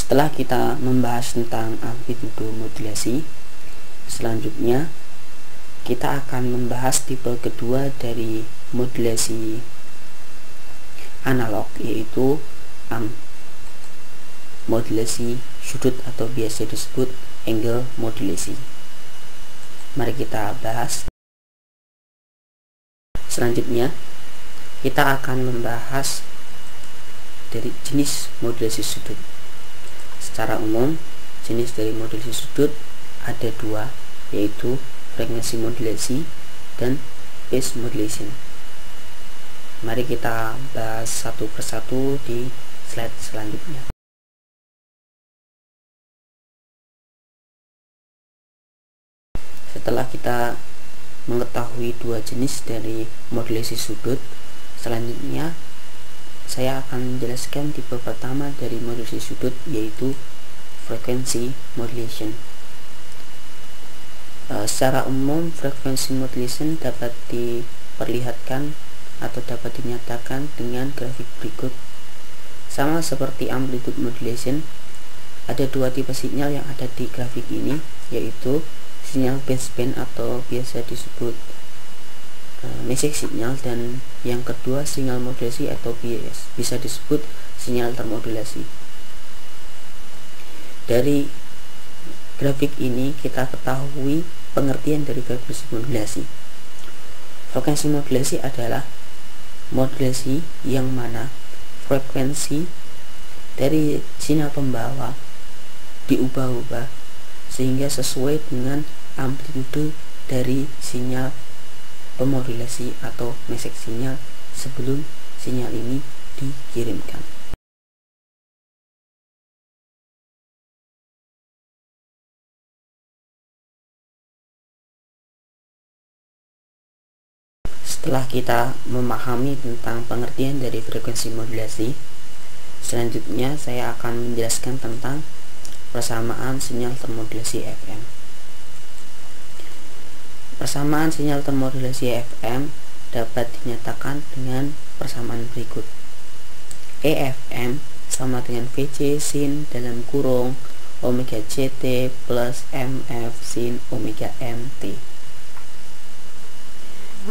Setelah kita membahas tentang amplitudo modulasi, selanjutnya kita akan membahas tipe kedua dari modulasi analog, yaitu modulasi sudut atau biasa disebut angle modulasi. Mari kita bahas. Selanjutnya kita akan membahas dari jenis modulasi sudut. Secara umum, jenis dari modulasi sudut ada dua, yaitu frekuensi modulasi dan phase modulation. Mari kita bahas satu persatu di slide selanjutnya. Setelah kita mengetahui dua jenis dari modulasi sudut, selanjutnya saya akan menjelaskan tipe pertama dari modulasi sudut, yaitu frekuensi modulation. Secara umum, frekuensi modulation dapat diperlihatkan atau dapat dinyatakan dengan grafik berikut. Sama seperti amplitude modulation, ada dua tipe sinyal yang ada di grafik ini, yaitu sinyal baseband atau biasa disebut message signal, dan yang kedua sinyal modulasi atau bisa disebut sinyal termodulasi. Dari grafik ini kita ketahui pengertian dari frekuensi modulasi. Frekuensi modulasi adalah modulasi yang mana frekuensi dari sinyal pembawa diubah-ubah sehingga sesuai dengan amplitude dari sinyal pemodulasi atau message sinyal sebelum sinyal ini dikirimkan. Setelah kita memahami tentang pengertian dari frekuensi modulasi, selanjutnya saya akan menjelaskan tentang persamaan sinyal termodulasi FM. Persamaan sinyal termodulasi FM dapat dinyatakan dengan persamaan berikut. EFM sama dengan VC sin dalam kurung omega CT plus MF sin omega MT.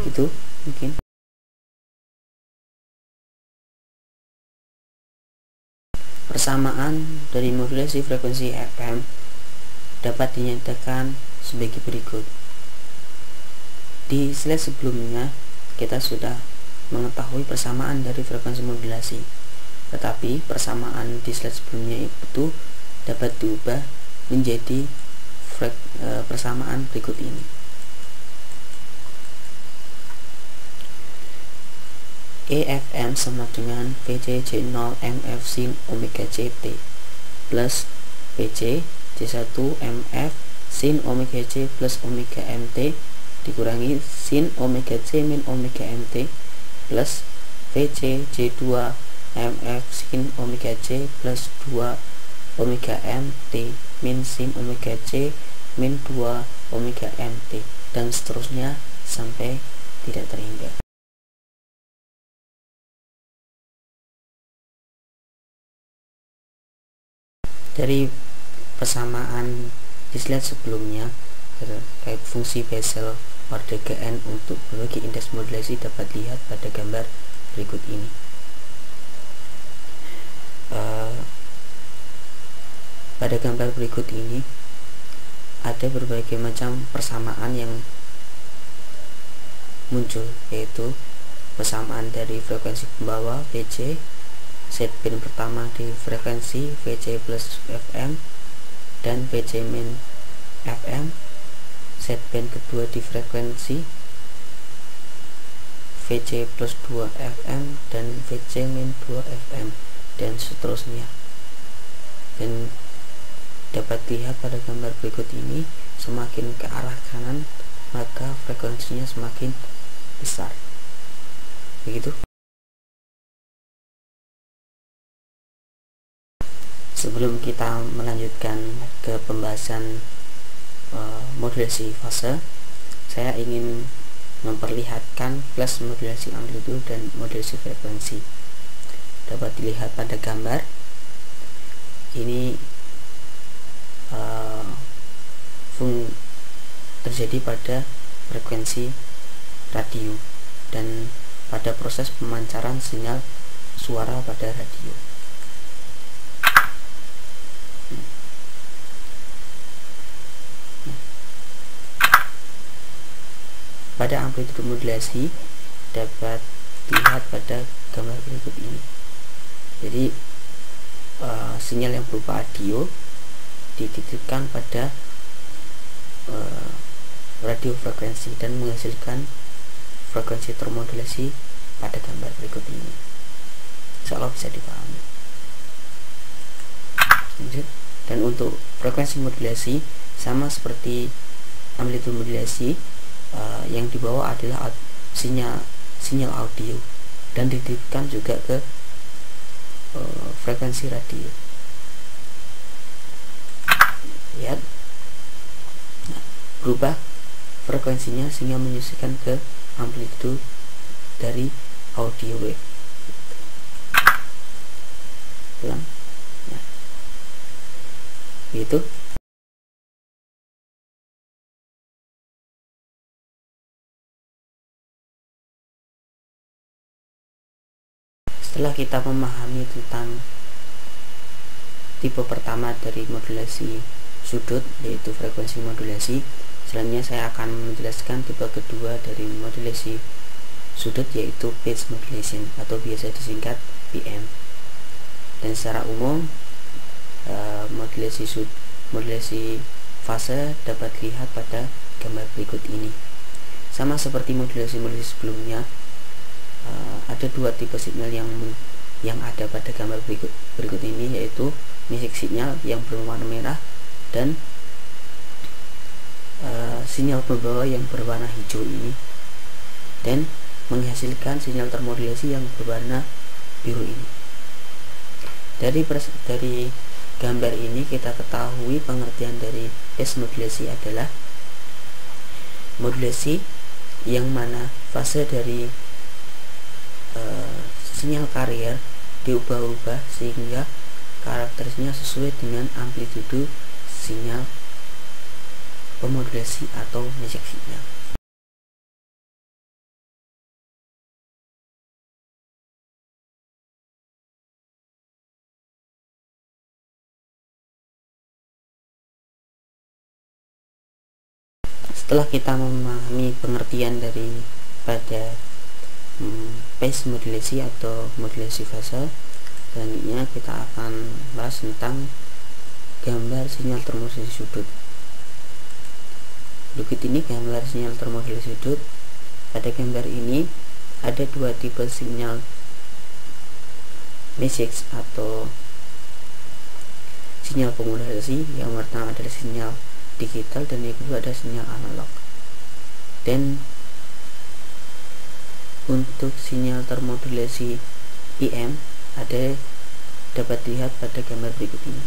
Itu mungkin. Persamaan dari modulasi frekuensi FM dapat dinyatakan sebagai berikut. Di slide sebelumnya kita sudah mengetahui persamaan dari frekuensi modulasi, tetapi persamaan di slide sebelumnya itu dapat diubah menjadi persamaan berikut ini. EFM sama dengan VC C0 MF sin omega CT plus VC C1 MF sin omega C plus omega MT dikurangi sin omega C min omega MT plus VC C2 MF sin omega C plus 2 omega MT min sin omega C min 2 omega MT, dan seterusnya sampai tidak terhingga. Dari persamaan di slide sebelumnya terkait fungsi Bessel perdagaan untuk berbagai indeks modulasi dapat dilihat pada gambar berikut ini. Pada gambar berikut ini ada berbagai macam persamaan yang muncul, yaitu persamaan dari frekuensi pembawa VC, set band pertama di frekuensi VC plus FM dan VC min FM, set band kedua di frekuensi VC plus 2 FM dan VC min 2 FM, dan seterusnya. Dan dapat dilihat pada gambar berikut ini, semakin ke arah kanan maka frekuensinya semakin besar. Begitu. Sebelum kita melanjutkan ke pembahasan modulasi fase, saya ingin memperlihatkan flash modulasi amplitude dan modulasi frekuensi. Dapat dilihat pada gambar ini terjadi pada frekuensi radio dan pada proses pemancaran sinyal suara pada radio. Pada amplitude modulasi dapat dilihat pada gambar berikut ini. Jadi sinyal yang berupa audio dititipkan pada radio frekuensi dan menghasilkan frekuensi termodulasi pada gambar berikut ini. Insya Allah bisa dipahami. Dan untuk frekuensi modulasi sama seperti amplitude modulasi, yang dibawa adalah sinyal audio dan dititipkan juga ke frekuensi radio. Lihat, berubah frekuensinya sehingga menyusulkan ke amplitude dari audio wave. Ulang. Nah, itu. Setelah kita memahami tentang tipe pertama dari modulasi sudut, yaitu frekuensi modulasi, selanjutnya saya akan menjelaskan tipe kedua dari modulasi sudut, yaitu pitch modulation atau biasa disingkat PM. Dan secara umum modulasi fase dapat dilihat pada gambar berikut ini. Sama seperti modulasi sebelumnya, ada dua tipe sinyal yang ada pada gambar berikut ini, yaitu music signal yang berwarna merah dan sinyal pembawa yang berwarna hijau ini, dan menghasilkan sinyal termodulasi yang berwarna biru ini. Dari gambar ini kita ketahui pengertian dari phase modulasi adalah modulasi yang mana fase dari sinyal karier diubah-ubah sehingga karakteristiknya sesuai dengan amplitude sinyal pemodulasi atau music signal. Setelah kita memahami pengertian daripada phase modulasi atau modulasi fase, selanjutnya kita akan bahas tentang gambar sinyal termodulasi sudut. Berikut ini gambar sinyal termodulasi sudut. Pada gambar ini ada dua tipe sinyal message atau sinyal pemodulasi. Yang pertama adalah sinyal digital dan yang kedua ada sinyal analog. Dan untuk sinyal termodulasi PM dapat dilihat pada gambar berikut ini,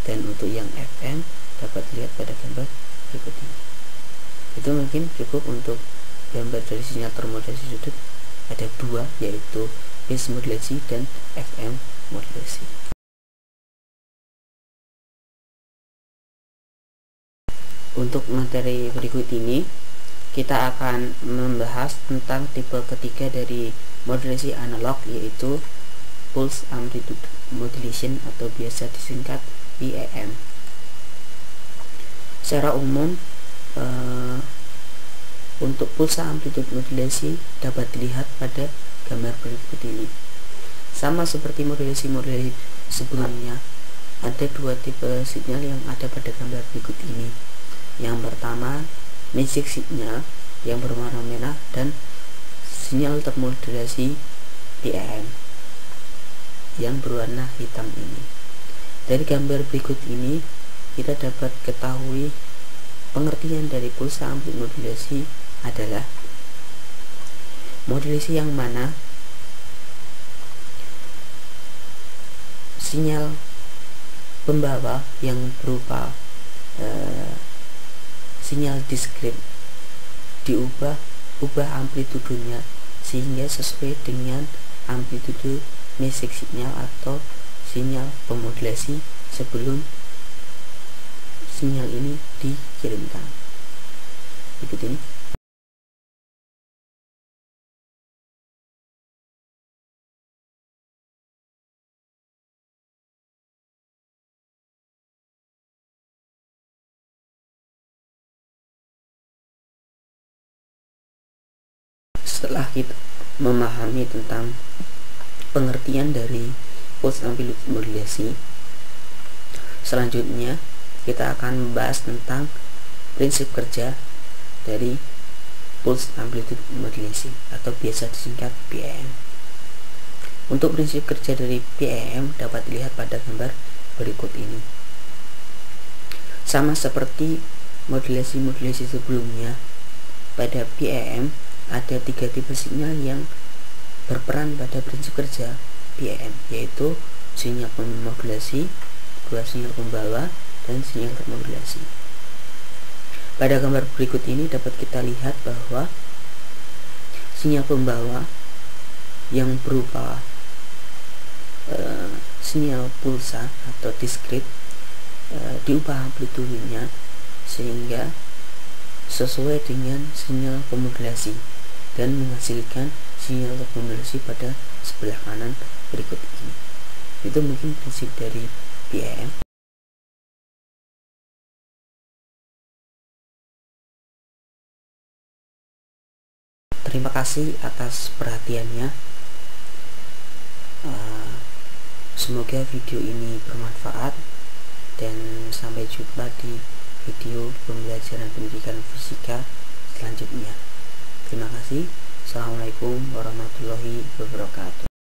dan untuk yang FM dapat dilihat pada gambar berikut ini. Itu mungkin cukup untuk gambar dari sinyal termodulasi sudut. Ada dua, yaitu phase modulasi dan FM modulasi. Untuk materi berikut ini kita akan membahas tentang tipe ketiga dari modulasi analog, yaitu pulse amplitude modulation atau biasa disingkat PAM. Secara umum untuk pulsa amplitude modulasi dapat dilihat pada gambar berikut ini. Sama seperti modulasi sebelumnya, ada dua tipe sinyal yang ada pada gambar berikut ini. Yang pertama, music signal yang berwarna merah dan sinyal termodulasi PAM yang berwarna hitam ini. Dari gambar berikut ini kita dapat ketahui pengertian dari pulsa amplitude modulasi adalah modulasi yang mana sinyal pembawa yang berupa sinyal diskrit diubah amplitudenya sehingga sesuai dengan amplitude music signal atau sinyal pemodulasi sebelum sinyal ini dikirimkan. Berikut ini. Setelah kita memahami tentang pengertian dari pulse amplitude modulasi, selanjutnya kita akan membahas tentang prinsip kerja dari pulse amplitude modulasi atau biasa disingkat PAM. Untuk prinsip kerja dari PAM dapat dilihat pada gambar berikut ini. Sama seperti modulasi-modulasi sebelumnya, pada PAM ada 3 tipe sinyal yang berperan pada prinsip kerja PAM, yaitu sinyal pemodulasi, 2 sinyal pembawa, dan sinyal termodulasi. Pada gambar berikut ini dapat kita lihat bahwa sinyal pembawa yang berupa sinyal pulsa atau diskrit diubah amplitudenya sehingga sesuai dengan sinyal pemodulasi dan menghasilkan sinyal termodulasi pada sebelah kanan berikut ini. Itu mungkin prinsip dari PAM. Terima kasih atas perhatiannya. Semoga video ini bermanfaat dan sampai jumpa di video pembelajaran pendidikan fisika selanjutnya. Terima kasih. Assalamualaikum warahmatullahi wabarakatuh.